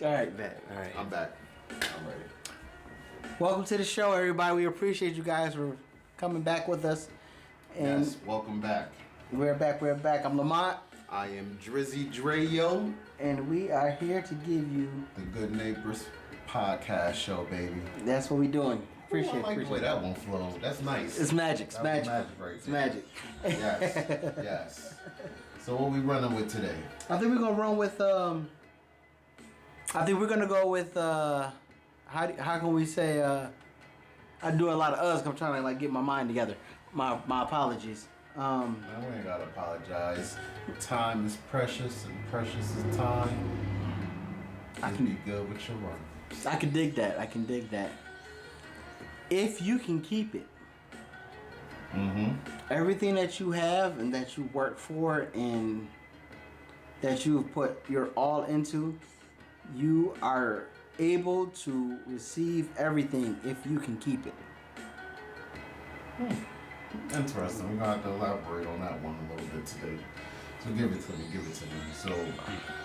All right, bet. All right. I'm back. I'm ready. Welcome to the show, everybody. We appreciate you guys for coming back with us. And Yes, welcome back. we're back. We're back. I'm Lamont, I am Drizzy Dreyo, and we are here to give you. the Good Neighbors podcast show, baby. That's what we're doing. Appreciate Ooh, I like it. the way that one flowed. That's nice. It's magic. It's That was magic. right It's there. magic. Yes, yes. So what we running with today? I think we're gonna run with. I think we're gonna go with. How can we say? I do a lot of us. I'm trying to like get my mind together. My apologies. Man, we ain't gotta apologize. Time is precious, and precious is time. I You can- be good with your run. I can dig that. I can dig that. If you can keep it, everything that you have and that you work for and that you've put your all into, you are able to receive everything if you can keep it. Interesting. We're gonna have to elaborate on that one a little bit today. So give it to me. So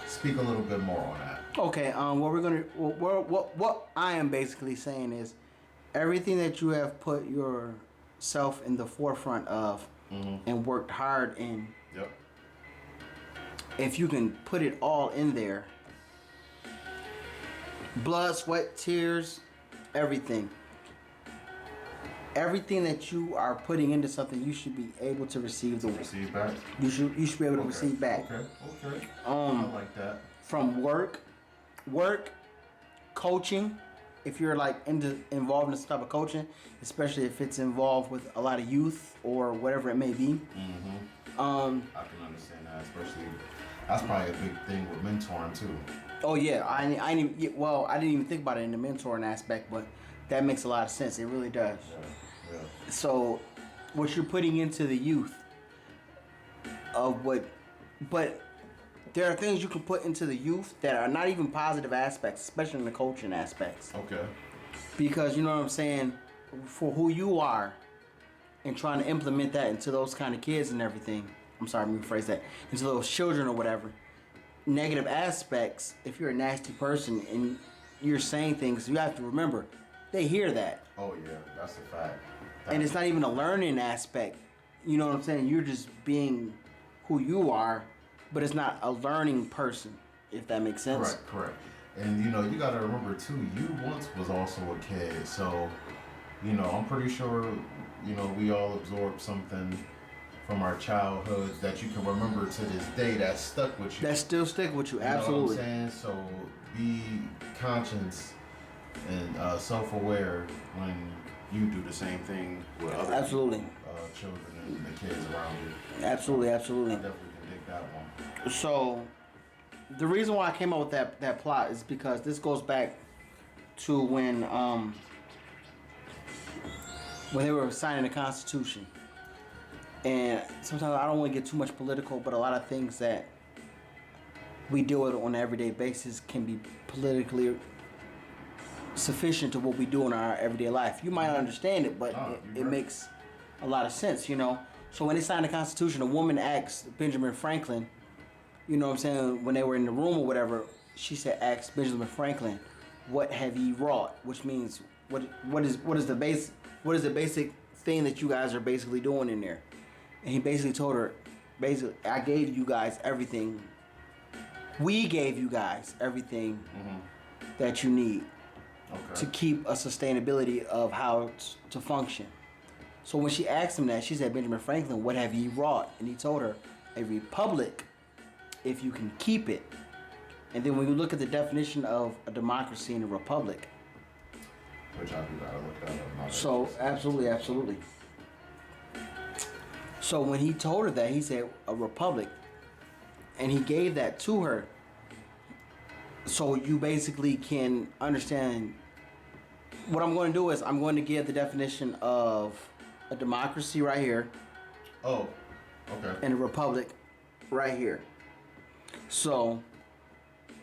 speak a little bit more on that. Okay. What I am basically saying is, everything that you have put yourself in the forefront of and worked hard in, Yep. if you can put it all in there, blood, sweat, tears, everything that you are putting into something, you should be able to receive Receive back. you should be able to receive back. Okay. I like that. From work, coaching, if you're like involved in this type of coaching, especially if it's involved with a lot of youth or whatever it may be. I can understand that, especially that's probably a big thing with mentoring too. Oh yeah, I didn't even think about it in the mentoring aspect, but that makes a lot of sense. It really does. Yeah. So, what you're putting into the youth but there are things you can put into the youth that are not even positive aspects, especially in the coaching aspects. Okay. Because you know what I'm saying, for who you are, and trying to implement that into those kind of kids and everything. I'm sorry, let me rephrase that. Into those children or whatever. Negative aspects, if you're a nasty person and you're saying things, you have to remember, they hear that. Oh yeah, that's a fact. And it's not even a learning aspect. You know what I'm saying? You're just being who you are, but it's not a learning person, if that makes sense. Correct. And you gotta remember too, you once was also a kid, so I'm pretty sure we all absorbed something from our childhood that you can remember to this day that stuck with you. That still stick with you, You absolutely. know what I'm saying? So be conscious and self-aware when you do the same thing with other Absolutely. Children and the kids around you. Absolutely. I definitely can dig that one. So, the reason why I came up with that plot is because this goes back to when they were signing the Constitution. And sometimes I don't want to get too much political, but a lot of things that we deal with on an everyday basis can be politically sufficient to what we do in our everyday life. You might not understand it, but it makes a lot of sense, So when they signed the Constitution, a woman asked Benjamin Franklin, you know what I'm saying, when they were in the room or whatever, she said, ask Benjamin Franklin, what have ye wrought? Which means, what is the basic thing that you guys are basically doing in there? And he basically told her, I gave you guys everything. We gave you guys everything that you need to keep a sustainability of how to function. So when she asked him that, she said, Benjamin Franklin, what have ye wrought? And he told her, a republic, if you can keep it. And then when you look at the definition of a democracy and a republic. Which I do gotta look that up. So, absolutely. So when he told her that, he said, a republic. And he gave that to her. So you basically can understand. What I'm going to do is I'm going to give the definition of a democracy right here. Oh, okay. And a republic right here. So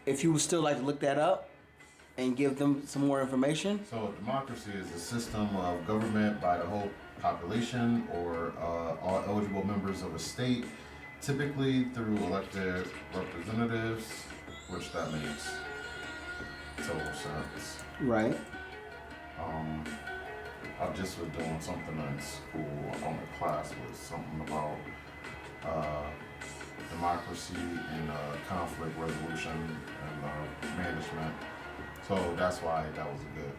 if you would still like to look that up and give them some more information. So a democracy is a system of government by the whole population or all eligible members of a state, typically through elected representatives, which that means. total sense. Right. I just was doing something in school on the class was something about democracy and conflict resolution and management. So that's why that was a good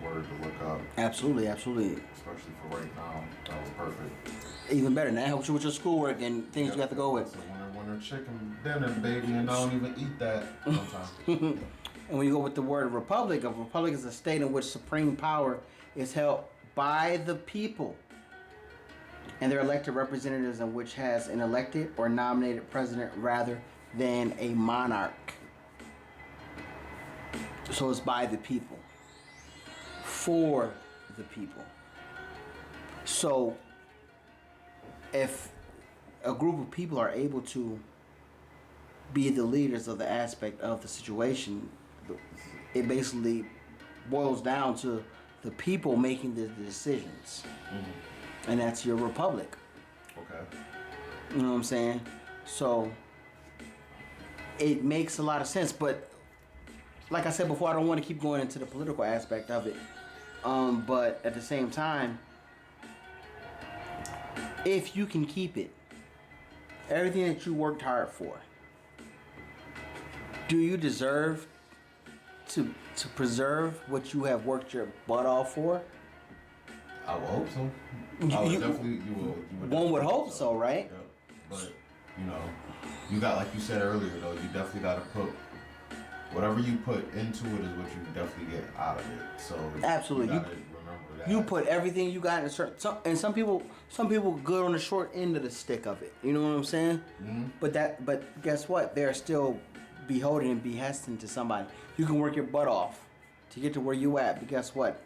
word to look up, Absolutely, absolutely. especially for right now. That was perfect. Even better. That helps you with your schoolwork and things Yep. you have to go with. So winter chicken dinner, baby, and I don't even eat that sometimes. And when you go with the word republic, a republic is a state in which supreme power is held by the people and their elected representatives, and which has an elected or nominated president rather than a monarch. So it's by the people, for the people. So if a group of people are able to be the leaders of the aspect of the situation, it basically boils down to the people making the decisions. Mm-hmm. And that's your republic. Okay. You know what I'm saying? So it makes a lot of sense. But like I said before, I don't want to keep going into the political aspect of it. But at the same time, if you can keep it, everything that you worked hard for, do you deserve to preserve what you have worked your butt off for? I would hope so. One would hope so, right? Yeah. But you got, like you said earlier, though, you definitely got to put whatever you put into it is what you definitely get out of it. So absolutely, you gotta remember that. You put everything you got in a certain. And some people good on the short end of the stick of it. You know what I'm saying? Mm-hmm. But guess what? They're still beholden and behesting to somebody. You can work your butt off to get to where you at, but guess what?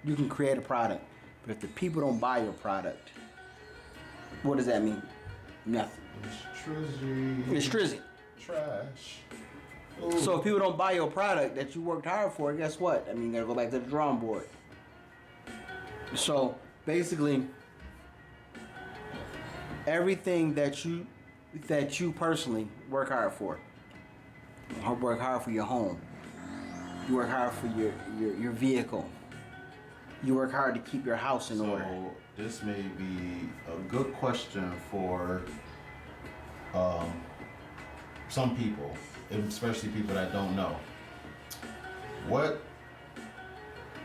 You can create a product, but if the people don't buy your product, what does that mean? Nothing. It's trizzy. Trash. Ooh. So if people don't buy your product that you worked hard for, guess what? I mean, you gotta go back to the drawing board. So basically, everything that you personally work hard for. You work hard for your home. You work hard for your vehicle. You work hard to keep your house in order. So this may be a good question for some people, especially people that don't know.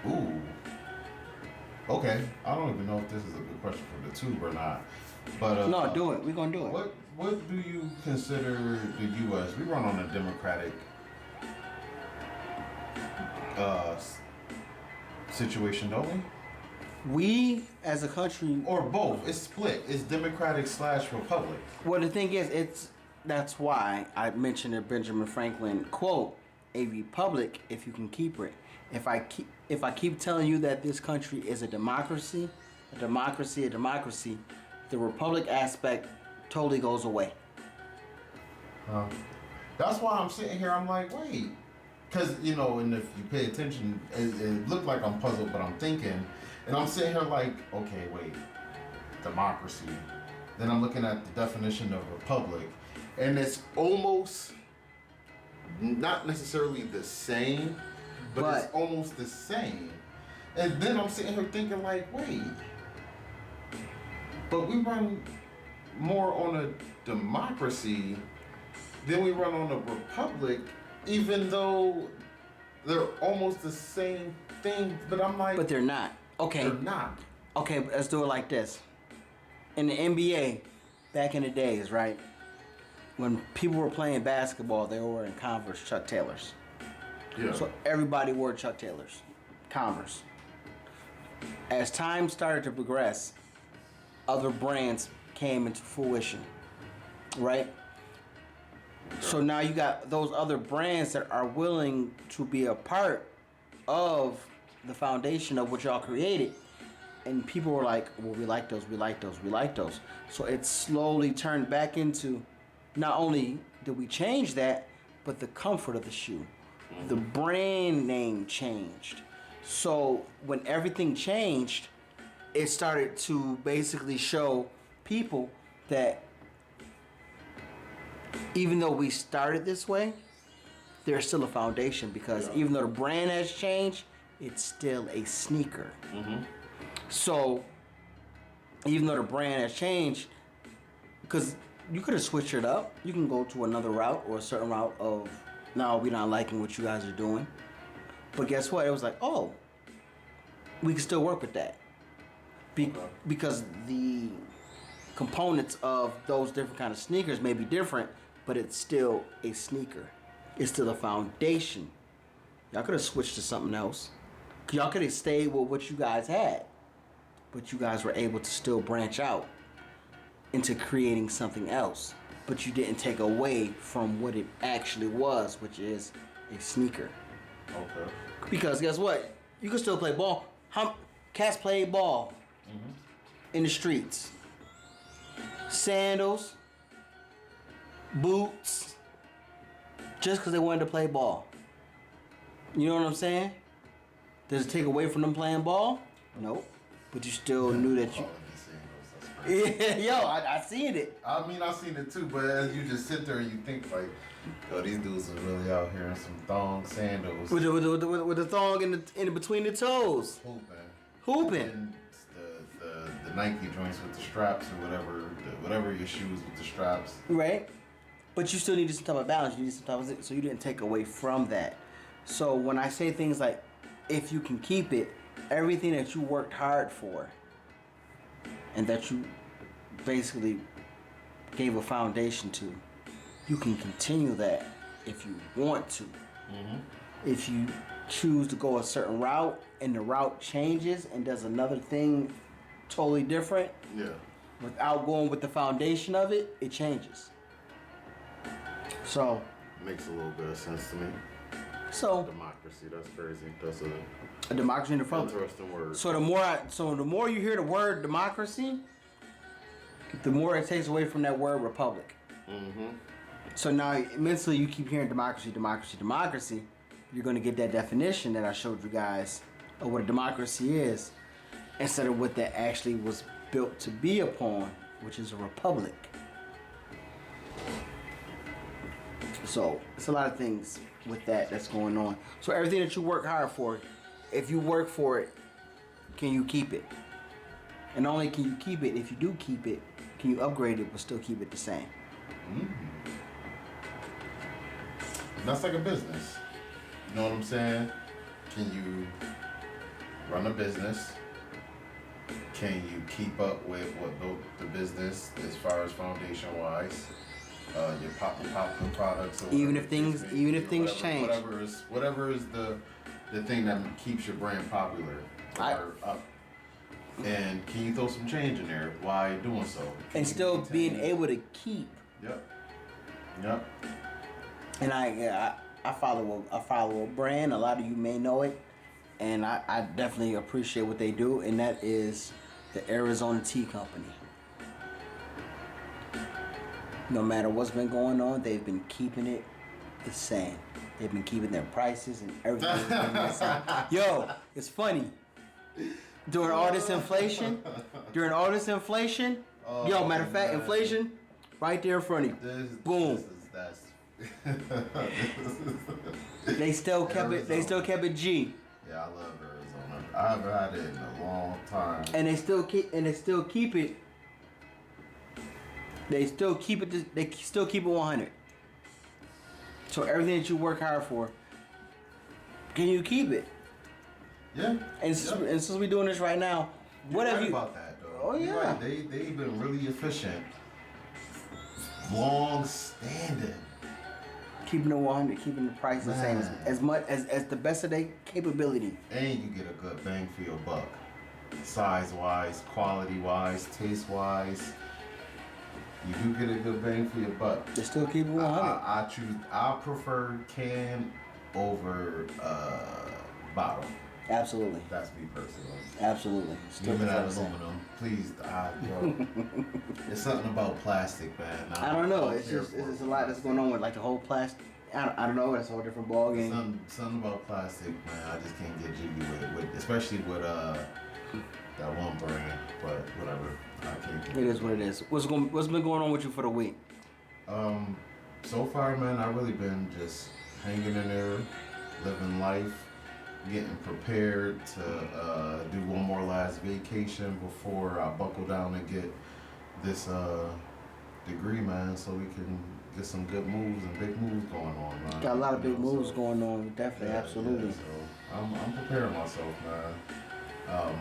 Ooh. Okay, I don't even know if this is a good question for the tube or not. But no, do it. We're gonna do it. What do you consider the U.S.? We run on a democratic situation, don't we? We, as a country, or both. It's split. It's democratic / republic. Well, the thing is, that's why I mentioned the Benjamin Franklin quote: "A republic, if you can keep it." If I keep telling you that this country is a democracy, the republic aspect totally goes away. That's why I'm sitting here. I'm like, wait, because and if you pay attention, it looked like I'm puzzled, but I'm thinking, and I'm sitting here like, okay, wait, democracy. Then I'm looking at the definition of republic, and it's almost not necessarily the same, but it's almost the same. And then I'm sitting here thinking like, wait, but we run more on a democracy than we run on a republic, even though they're almost the same thing. But I'm like, but they're not. Okay. They're not. Okay, let's do it like this. In the NBA, back in the days, right? When people were playing basketball, they were wearing Converse Chuck Taylors. Yeah. So everybody wore Chuck Taylors, Converse. As time started to progress, other brands came into fruition, right? So now you got those other brands that are willing to be a part of the foundation of what y'all created. And people were like, well, we like those. So it slowly turned back into, not only did we change that, but the comfort of the shoe. The brand name changed. So when everything changed, it started to basically show people that even though we started this way, they're still a foundation because Yeah. even though the brand has changed, it's still a sneaker. So even though the brand has changed, because you could have switched it up, you can go to another route or a certain route of, no, we're not liking what you guys are doing. But guess what? It was like, oh, we can still work with that. Because the components of those different kind of sneakers may be different, but it's still a sneaker. It's still a foundation. Y'all could have switched to something else. Y'all could have stayed with what you guys had. But you guys were able to still branch out into creating something else. But you didn't take away from what it actually was, which is a sneaker. Okay. Because guess what? You can still play ball. Cats play ball in the streets. Sandals, boots, just because they wanted to play ball. You know what I'm saying? Does it take away from them playing ball? Nope. But you still knew that you... Yeah, yo, I seen it. I mean, I seen it too, but as you just sit there and you think like, yo, these dudes are really out here in some thong sandals. With the thong in between the toes. Hooping. And the Nike joints with the straps or whatever your shoes with the straps. Right. But you still needed some type of balance. You needed some type of... So you didn't take away from that. So when I say things like, if you can keep it, everything that you worked hard for and that you basically gave a foundation to, you can continue that if you want to. If you choose to go a certain route and the route changes and does another thing totally different, without going with the foundation of it, it changes. So makes a little bit of sense to me. So Democracy, that's crazy. That's a democracy in the front. interesting word. So the more you hear the word democracy, the more it takes away from that word republic. So now mentally you keep hearing democracy, democracy, democracy. You're going to get that definition that I showed you guys of what a democracy is, instead of what that actually was built to be upon, which is a republic. So it's a lot of things with that's going on. So everything that you work hard for, if you work for it, can you keep it? And not only can you keep it, if you do keep it, can you upgrade it but still keep it the same? That's like a business. You know what I'm saying? Can you run a business? Can you keep up with what built the business as far as foundation wise? Your popular products, or even if things change, whatever is the thing that keeps your brand popular or up. And can you throw some change in there while doing so? And still being able to keep. Yep. And I follow a brand. A lot of you may know it, and I definitely appreciate what they do, and that is the Arizona Tea Company. No matter what's been going on, they've been keeping it the same. They've been keeping their prices and everything. The same. Yo, it's funny. During all this inflation, yo, matter of fact, inflation, right there in front of you. Boom. They still kept it. They still kept it G. Yeah, I love Arizona. I haven't had it in a long time. And they still keep it. They still keep it. They still keep it 100. So everything that you work hard for, can you keep it? Yeah. And since we're doing this right now, what have you about that though? Oh yeah. Right. They've been really efficient, long standing. Keeping it 100, keeping the price the same as much as the best of their capability. And you get a good bang for your buck, size wise, quality wise, taste wise. You do get a good bang for your buck. They still keep it 100. I prefer can over bottle. Absolutely. That's me personally. Absolutely. Still Even at aluminum, please. Bro. It's something about plastic, man. I don't know. It's a lot that's going on with like the whole plastic. I don't know. It's a whole different ball game. Something about plastic, man. I just can't get jiggy with especially with that one brand. But whatever. I can't. It is what it is. What's been going on with you for the week? So far, man, I've really been just hanging in there, living life, getting prepared to do one more last vacation before I buckle down and get this degree, man, so we can get some good moves and big moves going on, man. Got a lot of big moves going on. Definitely, absolutely. Yeah, so I'm preparing myself, man.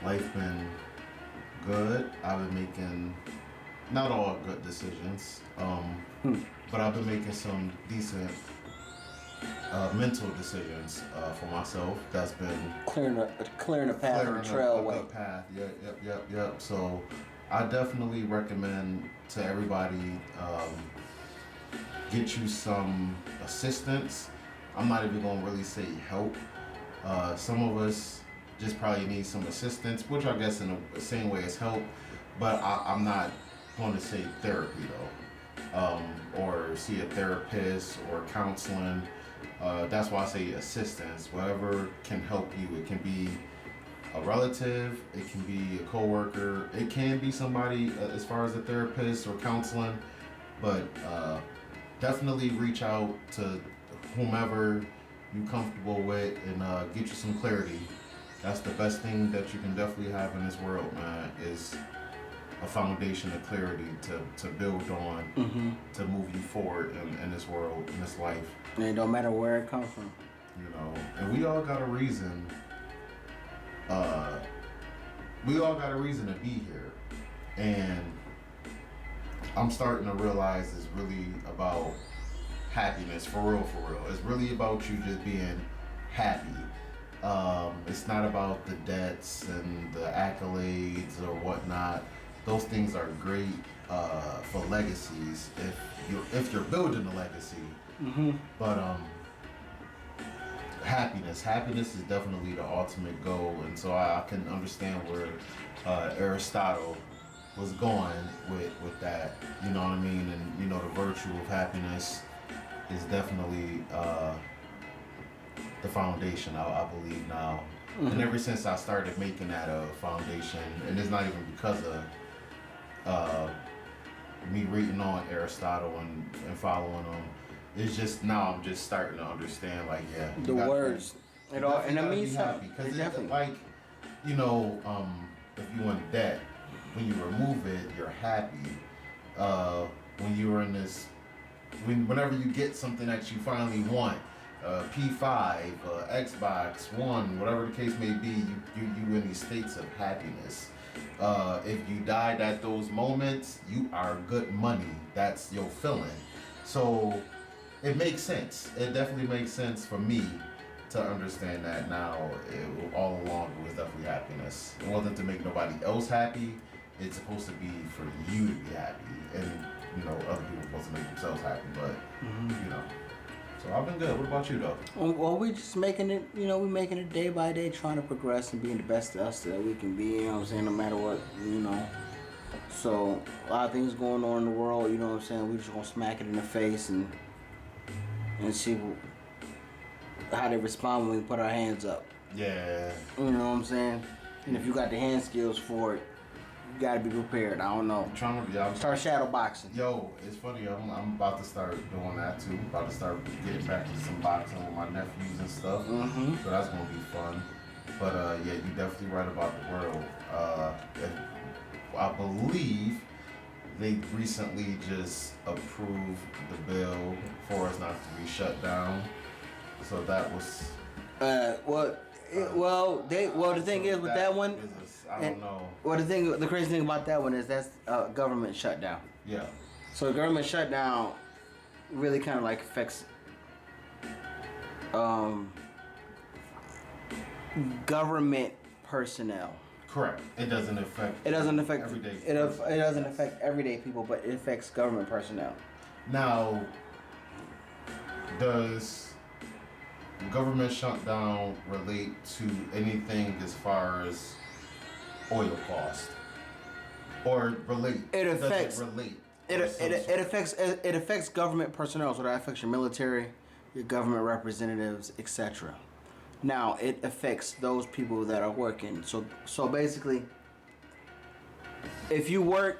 Life been good. I've been making not all good decisions, but I've been making some decent mental decisions for myself. That's been Clearing the path and the trail a away. good path. Yep. So I definitely recommend to everybody get you some assistance. I'm not even gonna really say help. Some of us just probably need some assistance, which I guess in the same way as help, but I'm not going to say therapy though, or see a therapist or counseling. That's why I say assistance. Whatever can help you. It can be a relative, it can be a coworker, it can be somebody as far as a therapist or counseling, but definitely reach out to whomever you're comfortable with and get you some clarity. That's the best thing that you can definitely have in this world, man, is a foundation of clarity to build on, to move you forward in this world, in this life. And it don't matter where it comes from. You know, and we all got a reason. We all got a reason to be here, and I'm starting to realize it's really about happiness, for real. It's really about you just being happy. It's not about the debts and the accolades or whatnot. Those things are great for legacies if you're building a legacy. But happiness is definitely the ultimate goal, and so I can understand where Aristotle was going with that. You know what I mean? And you know, the virtue of happiness is definitely the foundation, I believe now. And ever since I started making that a foundation, and it's not even because of me reading on Aristotle and following him, it's just now I'm just starting to understand, like, yeah, The words. It all, and it means something. because Definitely. like, you know, if you in debt, when you remove it, you're happy. When you're in this, whenever you get something that you finally want, P5, Xbox One, whatever the case may be, you in these states of happiness. If you died at those moments, you are good money. That's your feeling. So it makes sense. It definitely makes sense for me to understand that now. All along, it was definitely happiness. It wasn't to make nobody else happy. It's supposed to be for you to be happy, and you know, other people are supposed to make themselves happy. But you know, so I've been good. What about you though? Well, we just making it, you know, we making it day by day, trying to progress and being the best of us that we can be, you know what I'm saying, no matter what, you know. So, a lot of things going on in the world, you know what I'm saying, we just gonna smack it in the face and see how they respond when we put our hands up. Yeah. You know what I'm saying? And if you got the hand skills for it, you gotta be prepared. I don't know. I'm trying to, yeah, Start shadow boxing. Yo, it's funny. I'm about to start doing that too. About to start getting back into some boxing with my nephews and stuff. So that's gonna be fun. But yeah, you definitely right about the world. I believe they recently just approved the bill for us not to be shut down. So that was. The thing is with that one, I don't know. Well, the crazy thing about that one is that's government shutdown. Yeah. So the government shutdown really kind of like affects government personnel. Correct. It doesn't affect. everyday. It doesn't affect everyday people, but it affects government personnel. Now, does government shutdown relate to anything as far as oil cost, or relate? It affects. Does it relate? It affects government personnel, so that affects your military, your government representatives, etc. Now it affects those people that are working. So basically, if you work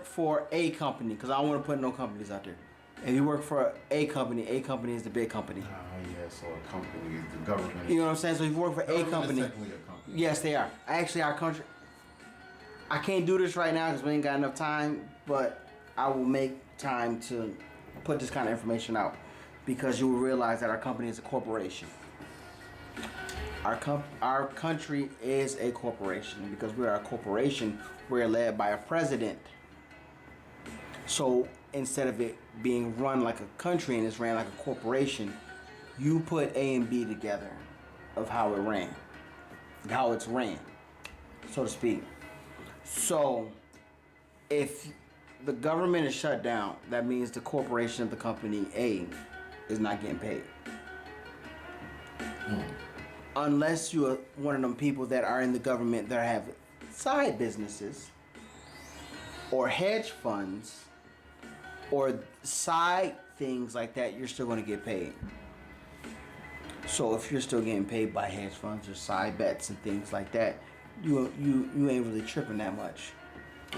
for a company, because I don't want to put no companies out there. If you work for a company is the big company. Yeah, so a company is the government. You know what I'm saying? So if you work for a company, is technically a company. yes, they are. Actually, our country. I can't do this right now because we ain't got enough time, but I will make time to put this kind of information out because you will realize that our company is a corporation. Our country is a corporation. Because we are a corporation, we're led by a president. So instead of it being run like a country and it's ran like a corporation, you put A and B together of how it ran, how it's ran, so to speak. So if the government is shut down, that means the corporation of the company A is not getting paid. Unless you're one of them people that are in the government that have side businesses or hedge funds or side things like that, you're still going to get paid. So if you're still getting paid by hedge funds or side bets and things like that, you ain't really tripping that much.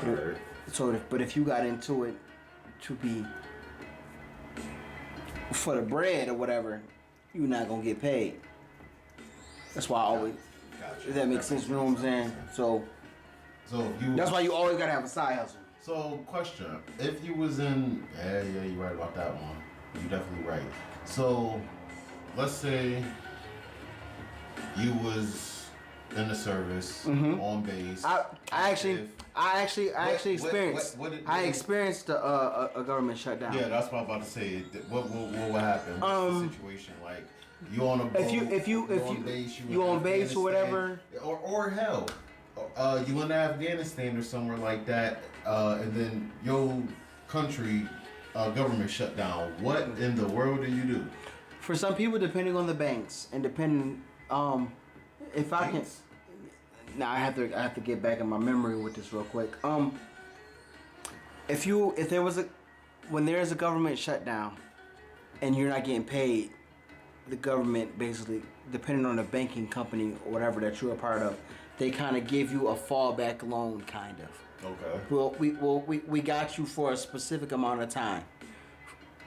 Right. But if you got into it to be for the bread or whatever, you're not gonna get paid. That's why I always. Gotcha. If that makes sense, you know what I'm saying? So if you. That's why you always gotta have a side hustle. So question: if you was in, yeah, you're right about that one. You're definitely right. So let's say you was in the service on base. I actually experienced. I experienced a government shutdown. Yeah, that's what I'm about to say. What happened? What's the situation like? You on a boat? If you on base or whatever, or hell, you in Afghanistan or somewhere like that, and then your country government shut down. What in the world do you do? For some people, depending on the banks and depending, if I can. Now I have to get back in my memory with this real quick. When there is a government shutdown, and you're not getting paid, the government basically, depending on the banking company or whatever that you're a part of, they kind of give you a fallback loan, kind of. Okay. We got you for a specific amount of time,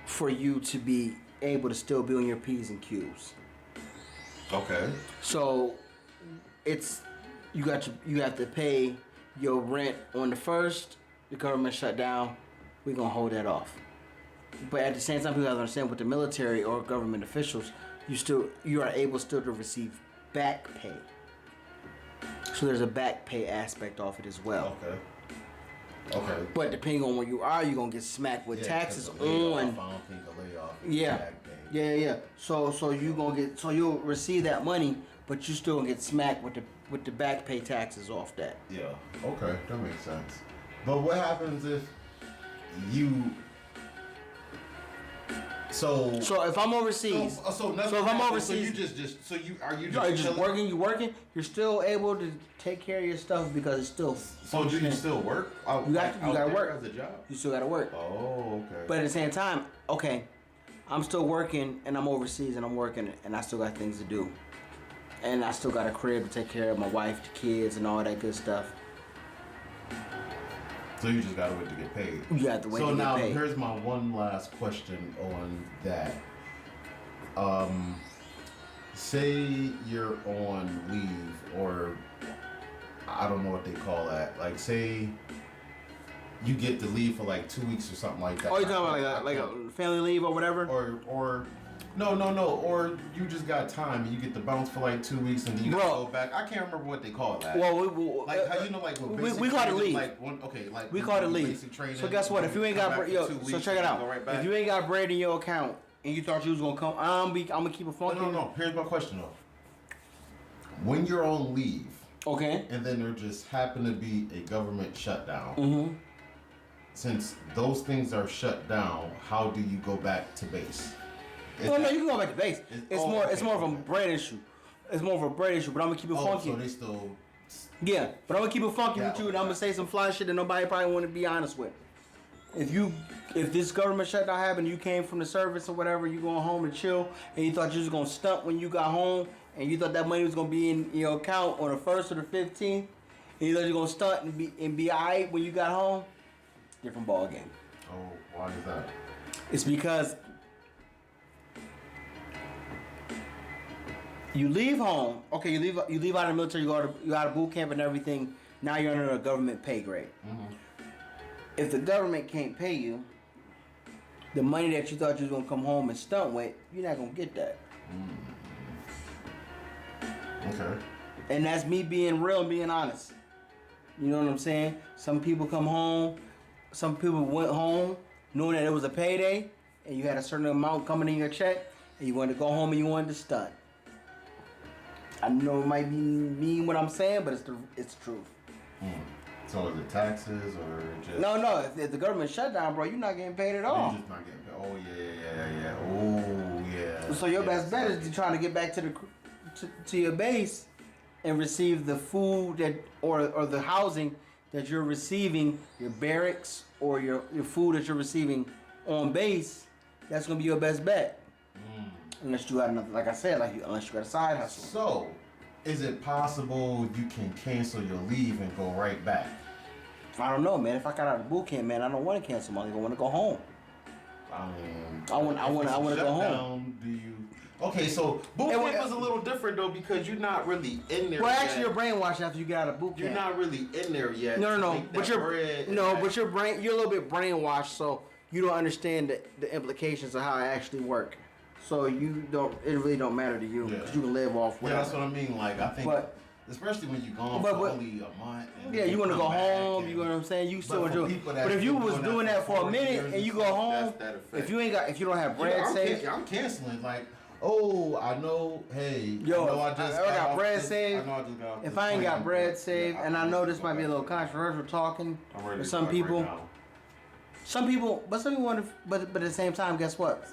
for you to be able to still be on your P's and Q's. Okay. So, it's. You have to pay your rent on the first. The government shut down. We're gonna hold that off. But at the same time, people have to understand with the military or government officials, you are able still to receive back pay. So there's a back pay aspect of it as well. Okay. But depending on where you are, you're gonna get smacked with taxes on. I don't think a layoff. Yeah. So you'll receive that money, but you still gonna get smacked with the back pay taxes off that. Yeah. Okay, that makes sense. But what happens if you? So if I'm overseas. So if I'm overseas. So you just working. You working. You're still able to take care of your stuff because it's still. So do you still work? You gotta work as a job. You still gotta work. Oh, okay. But at the same time, okay, I'm still working and I'm overseas and I'm working and I still got things to do. And I still got a crib to take care of my wife, the kids, and all that good stuff. So you just gotta wait to get paid. You have to wait to get paid. So now here's my one last question on that. Say you're on leave, or I don't know what they call that. Like, say you get to leave for like 2 weeks or something like that. Oh, you're talking about like a family leave or whatever? Or no. Or you just got time and you get to bounce for like 2 weeks and then you gotta go back. I can't remember what they call that. Well, how you know, like with basic we call it leave. We call it leave. So guess what? If you ain't got so check it out. If you ain't got bread in your account and you thought you was gonna come, I'm gonna keep it funky. No. Here's my question though. When you're on leave, okay, and then there just happen to be a government shutdown. Mm-hmm. Since those things are shut down, how do you go back to base? No, you can go back to base. It's more of a bread issue. It's more of a bread issue, but I'm gonna keep it funky. So they still. Yeah, but I'm gonna keep it funky with you, and I'm gonna say some fly shit that nobody probably want to be honest with. If this government shutdown happened, you came from the service or whatever, you going home to chill, and you thought you was gonna stunt when you got home, and you thought that money was gonna be in your account on the 1st or the 15th, and you thought you was gonna stunt and be alright when you got home. Different ball game. Oh, why is that? It's because you leave home. Okay, you leave out of the military. You out of boot camp and everything. Now you're under a government pay grade. Mm-hmm. If the government can't pay you, the money that you thought you was gonna come home and stunt with, you're not gonna get that. Okay. And that's me being real and being honest. You know what I'm saying? Some people come home. Some people went home knowing that it was a payday, and you had a certain amount coming in your check, and you wanted to go home and you wanted to stunt. I know it might be mean what I'm saying, but it's the truth. So is it taxes or just? No. If the government shut down, bro, you're not getting paid at all. You're just not getting paid. Oh yeah. Oh yeah. So your best bet is to trying to get back to your base and receive the food that or the housing that you're receiving, your barracks or your food that you're receiving on base. That's gonna be your best bet. Unless you got another, like I said, unless you got a side hustle. So, is it possible you can cancel your leave and go right back? I don't know, man. If I got out of boot camp, man, I don't want to cancel my leave. I want to go home. I mean, I want to go home. Do you? Okay, so boot camp is a little different though because you're not really in there. Well, yet. actually, you're brainwashed after you get out of boot camp. You're not really in there yet. No. But you're a little bit brainwashed, so you don't understand the implications of how it actually works. So you don't. It really don't matter to you because you can live off. Yeah, that's what I mean. Like I think, especially when you're gone for only a month. And you want to go home. You know what I'm saying? You still enjoy. But if you was doing that for a minute and you go home, if you don't have bread saved, I'm canceling. Like, oh, I know. Hey, yo, I got bread saved. If I ain't got bread saved, and I know this might be a little controversial talking for some people. Some people want to. But at the same time, guess what?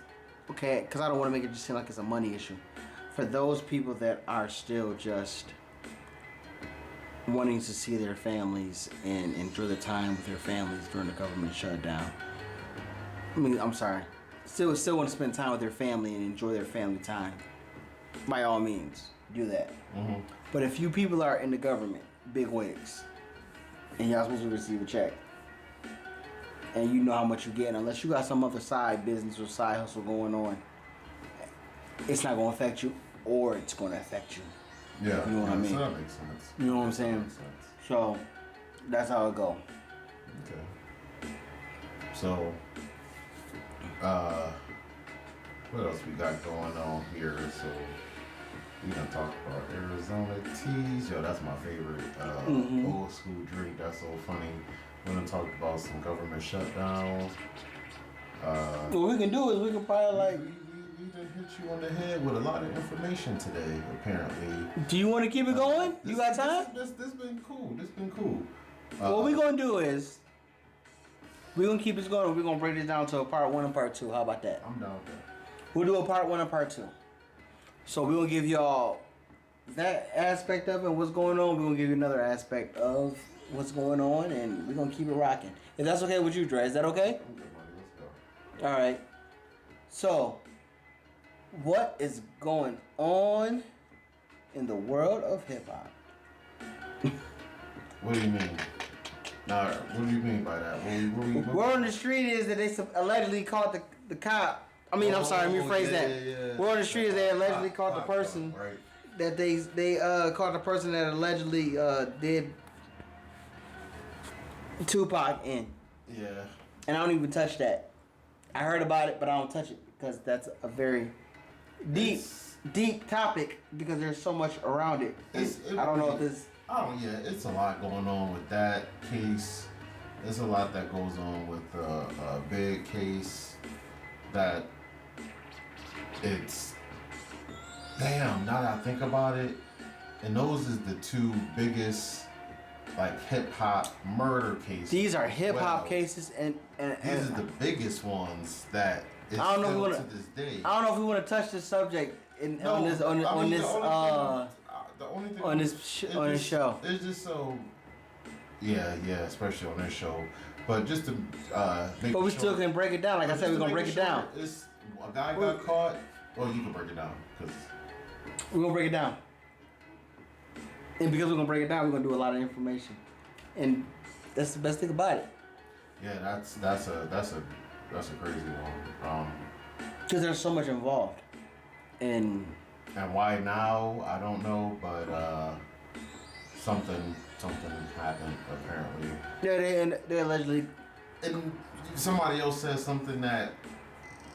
Okay, because I don't want to make it just seem like it's a money issue. For those people that are still just wanting to see their families and enjoy the time with their families during the government shutdown. I'm sorry. Still want to spend time with their family and enjoy their family time. By all means, do that. Mm-hmm. But if you people are in the government, big wigs, and y'all supposed to receive a check, and you know how much you're getting, unless you got some other side business or side hustle going on, it's not going to affect you, or it's going to affect you. Yeah, you know what I mean? So that makes sense. You know what I'm saying? So that's how it go. Okay. So, what else we got going on here? So we gonna talk about Arizona teas. Yo, that's my favorite old school drink. That's so funny. We're gonna talk about some government shutdowns. What we can do is we can probably we done hit you on the head with a lot of information today. Apparently. Do you want to keep it going? You got time? This been cool. This been cool. What we gonna do is we're gonna keep this going. We're gonna break this down to a part 1 and part 2. How about that? I'm down with that. We'll do a part 1 and part 2. So we're gonna give y'all that aspect of it, what's going on. We're gonna give you another aspect of what's going on, and we're gonna keep it rocking. If that's okay with you, Dre, is that okay? I'm good, buddy. Let's go. All right. So, what is going on in the world of hip hop? What do you mean? Nah, what do you mean by that? Word on the street is that they allegedly caught the cop. I mean, I'm sorry, let me rephrase that. Yeah. Word on the street is they allegedly caught the person. Right. That they caught the person that allegedly did Tupac in. Yeah. And I don't even touch that. I heard about it, but I don't touch it because that's a very deep topic because there's so much around it. I don't know if this. Oh yeah, it's a lot going on with that case. There's a lot that goes on with a big case that it's damn. Now that I think about it, and those is the two biggest like hip hop murder cases. These are hip hop cases, and these are the biggest ones that is I don't know still if to this day. I don't know if we want to touch this subject on this show. It's just so, yeah, especially on this show. But just to make but we sure, still can break it down. Like I said, we're gonna break it down. It's a guy got caught. Well, you can break it down because we're gonna break it down. And because we're gonna break it down, we're gonna do a lot of information, and that's the best thing about it. Yeah, that's a That's a crazy one. Because there's so much involved. And why now? I don't know, but something happened apparently. yeah, they allegedly. And somebody else said something that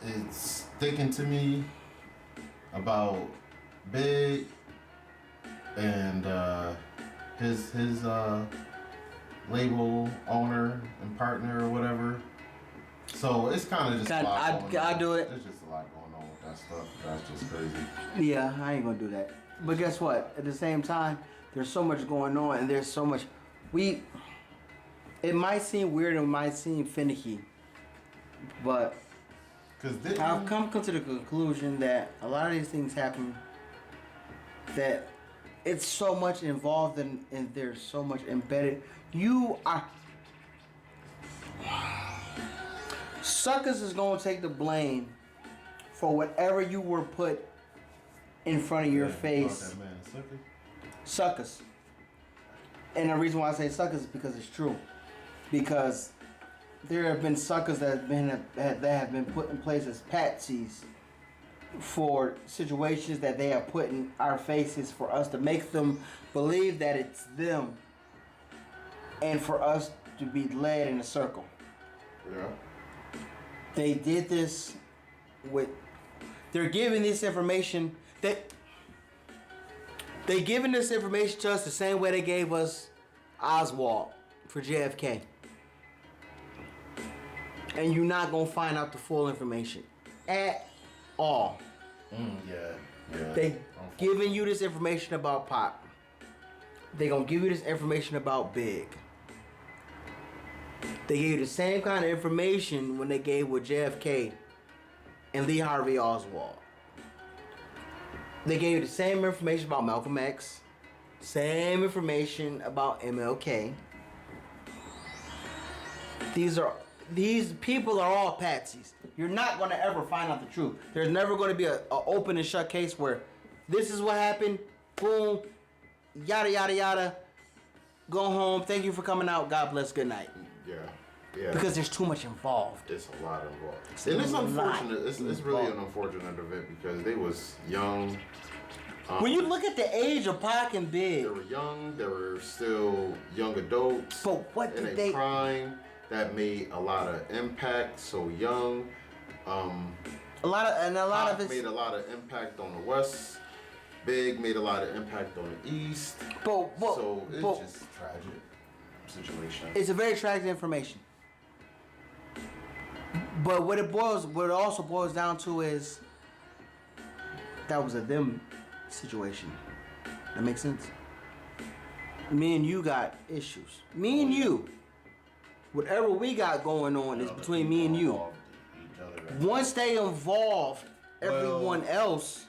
is sticking to me about Big and his label owner and partner or whatever. So it's kind of just a lot going on. do it. There's just a lot going on with that stuff. That's just crazy. Yeah, I ain't gonna do that. But guess what? At the same time, there's so much going on, and there's so much. It might seem weird, and it might seem finicky, but I've come to the conclusion that a lot of these things happen. That it's so much involved, and there's so much embedded. Suckers is gonna take the blame for whatever you were put in front of your face. That man, Suckers. And the reason why I say suckers is because it's true. Because there have been suckers that have been put in place as patsies for situations that they have put in our faces for us to make them believe that it's them, and for us to be led in a circle. Yeah. They did this they're giving this information they giving this information to us the same way they gave us Oswald for JFK. And you're not gonna find out the full information at all. Yeah. They giving you this information about Pop. They gonna give you this information about Big. They gave you the same kind of information when they gave with JFK and Lee Harvey Oswald. They gave you the same information about Malcolm X, same information about MLK. These people are all patsies. You're not going to ever find out the truth. There's never going to be a open and shut case where this is what happened, boom, yada, yada, yada, go home, thank you for coming out, God bless, good night. Yeah. Because there's too much involved. It's a lot involved. And it's unfortunate. It's really an unfortunate event because they was young. When you look at the age of Pac and Big. They were young. They were still young adults. But what did they... crime that made a lot of impact so young. A lot of it made a lot of impact on the West. Big made a lot of impact on the East. So it's just a tragic situation. It's a very tragic information. But what it also boils down to is that was a them situation. That makes sense? Me and you got issues. Me and you. Whatever we got going on is between me and you. Once they involved everyone else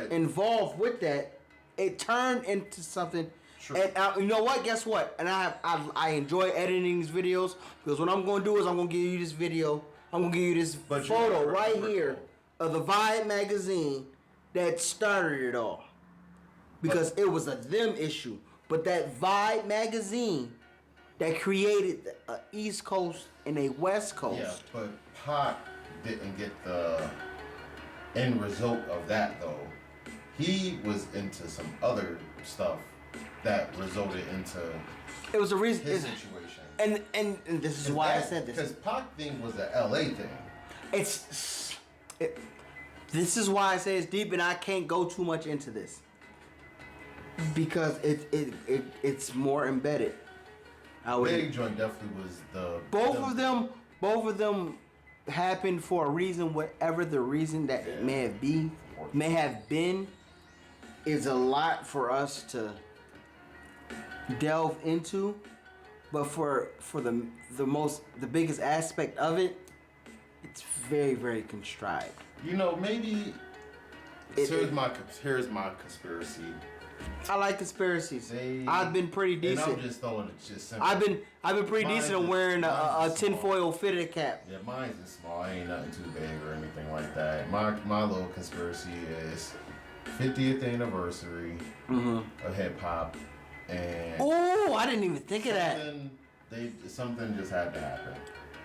involved with that, it turned into something. True. And you know what? Guess what? And I enjoy editing these videos because what I'm going to do is I'm going to give you this video. I'm going to give you this photo right here of the Vibe magazine that started it all. Because it was a them issue. But that Vibe magazine that created an East Coast and a West Coast. Yeah, but Pac didn't get the end result of that though. He was into some other stuff that resulted into it was a reason his situation. And this is why I said this. Because Pac thing was an LA thing. This is why I say it's deep, and I can't go too much into this because it's more embedded. Big Joint definitely was the both of them happened for a reason, whatever the reason that it may have been, is a lot for us to delve into. But for the biggest aspect of it, it's very, very contrived. You know, maybe here's my conspiracy. I like conspiracies. I've been pretty decent. And I'm just throwing it just simple. I've been pretty decent at wearing a tinfoil fitted cap. Yeah, mine's is small. I ain't nothing too big or anything like that. My little conspiracy is 50th anniversary of hip hop, and oh, I didn't even think of that. Something just had to happen.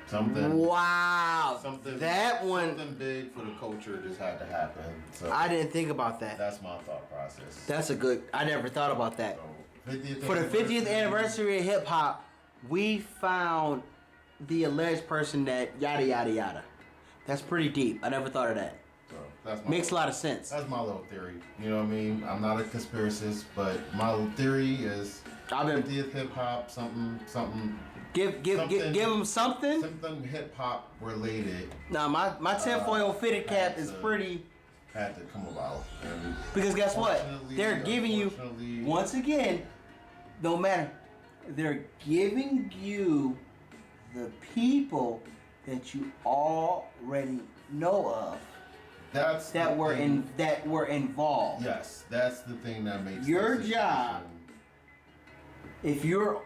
Something. Wow. Something. That one. Something big for the culture just had to happen. So I didn't think about that. that's my thought process. That's a good. I never thought about that. So, 50th For the 50th anniversary of hip hop, we found the alleged person that yada yada yada. That's pretty deep. I never thought of that. So that's my Makes a lot of sense. That's my little theory. You know what I mean? I'm not a conspiracist, but my little theory is 50th hip hop, something. Give him something. Something hip hop related. Now my tinfoil fitted cap is pretty. Had to come about. And because guess what? They're giving you once again. No matter, they're giving you the people that you already know of. That were involved. Yes, that's the thing that makes your job. If you're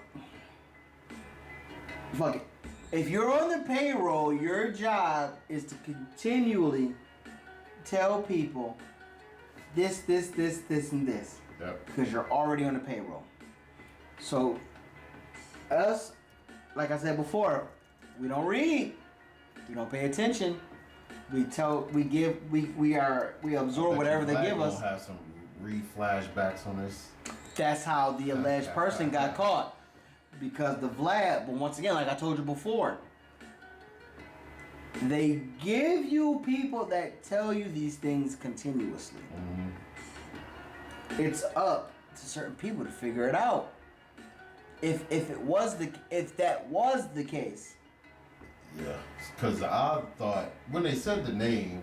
on the payroll, your job is to continually tell people this, and this. Yep. Because you're already on the payroll. So us, like I said before, we don't read, we don't pay attention. We absorb whatever they give us. Have some flashbacks on this. That's how the alleged person got caught. Because the Vlad, but once again, like I told you before, they give you people that tell you these things continuously. Mm-hmm. It's up to certain people to figure it out. If that was the case. Yeah, because I thought when they said the name,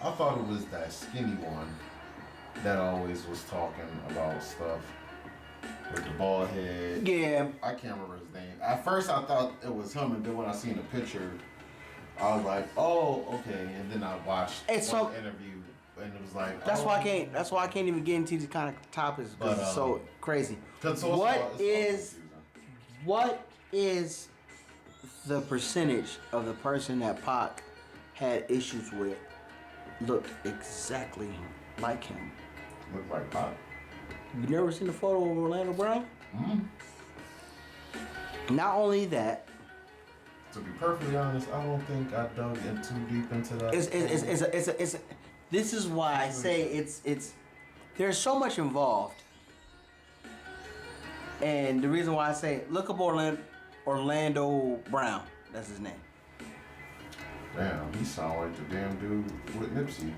I thought it was that skinny one that always was talking about stuff with the bald head. Yeah. I can't remember his name. At first I thought it was him, and then when I seen the picture, I was like, oh, okay. And then I watched one interview, and it was like, that's why I can't even get into these kind of topics because it's so crazy. What is the percentage of the person that Pac had issues with looked exactly like him? Looked like Pac. You never seen the photo of Orlando Brown? Mm-hmm. Not only that. To be perfectly honest, I don't think I dug in too deep into that. This is why I say it's. There's so much involved, and the reason why I say look up Orlando Brown. That's his name. Damn, he sound like the damn dude with Nipsey.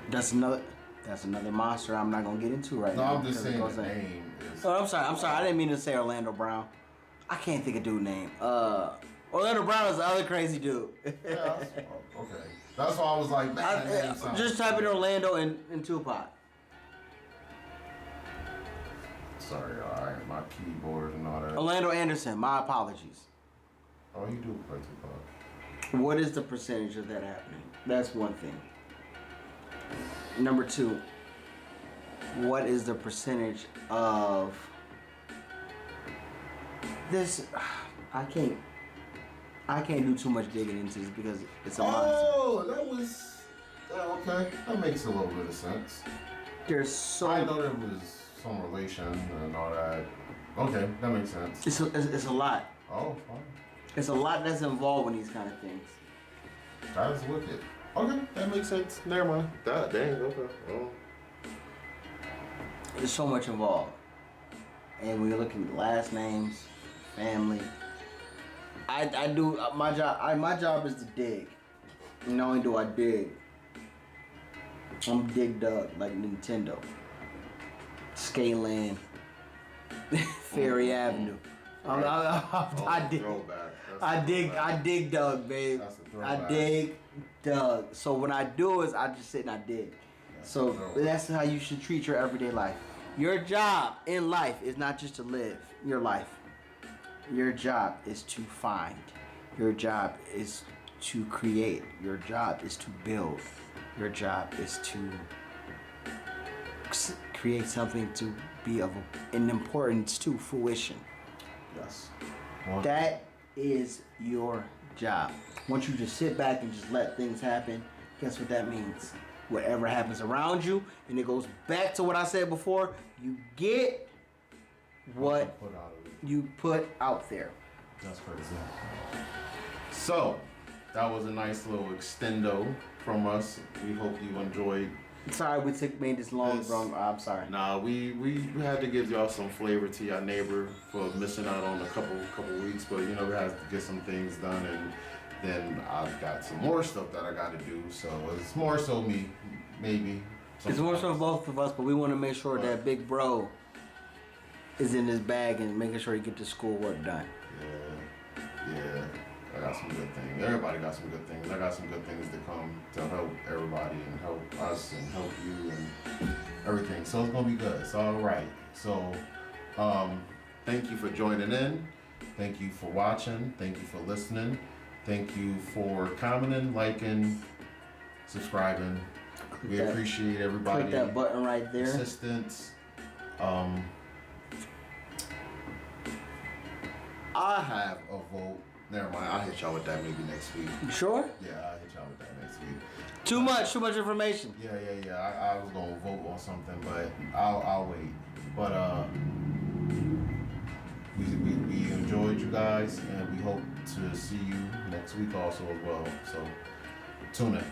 That's another monster I'm not gonna get into right now. No, I'm just saying the name is... Oh, I'm sorry. I didn't mean to say Orlando Brown. I can't think of dude's name. Orlando Brown is the other crazy dude. Yeah, okay. That's why I was like, man, just type in Orlando and Tupac. Sorry, alright, my keyboard and all that. Orlando Anderson, my apologies. Oh, you do play Tupac. What is the percentage of that happening? That's one thing. Number two, what is the percentage of this? I can't do too much digging into this because it's a monster. Oh, okay. That makes a little bit of sense. I know there was some relation and all that. Okay, that makes sense. It's a lot. Oh, fine. It's a lot that's involved in these kind of things. That's wicked. Okay, that makes sense. Never mind. Dang, okay. Oh. There's so much involved. And when you're looking at last names, family, I do my job. My job is to dig. And not only do I dig, I'm Dig Dug like Nintendo. Scaland, Ferry Avenue. I dig Dug, babe. I dig Dug. So when I do is I just sit and I dig. So that's how you should treat your everyday life. Your job in life is not just to live your life. Your job is to find. Your job is to create. Your job is to build. Your job is to create something to be of an importance to fruition. Yes. That is your job. Once you just sit back and just let things happen, guess what that means? Whatever happens around you, and it goes back to what I said before, you get what you put out there. That's crazy. So that was a nice little extendo from us. We hope you enjoyed. Sorry we made this long, Yes. bro. I'm sorry. Nah, we had to give y'all some flavor to your neighbor for missing out on a couple weeks, but you know we had to get some things done, and then I've got some more stuff that I got to do. So it's more so me, maybe. It's more so both of us, but we want to make sure that big bro is in his bag and making sure he get the schoolwork done. Yeah. I got some good things. Everybody got some good things. I got some good things to come to help everybody and help us and help you and everything. So it's gonna be good. It's all right. So, thank you for joining in. Thank you for watching. Thank you for listening. Thank you for commenting, liking, subscribing. We appreciate everybody. Click that button right there. Assistance. I have a vote. Never mind. I'll hit y'all with that maybe next week. You sure? Yeah, I'll hit y'all with that next week. Too much information. Yeah. I was gonna vote on something, but I'll wait. But we enjoyed you guys, and we hope to see you next week also as well. So tune in.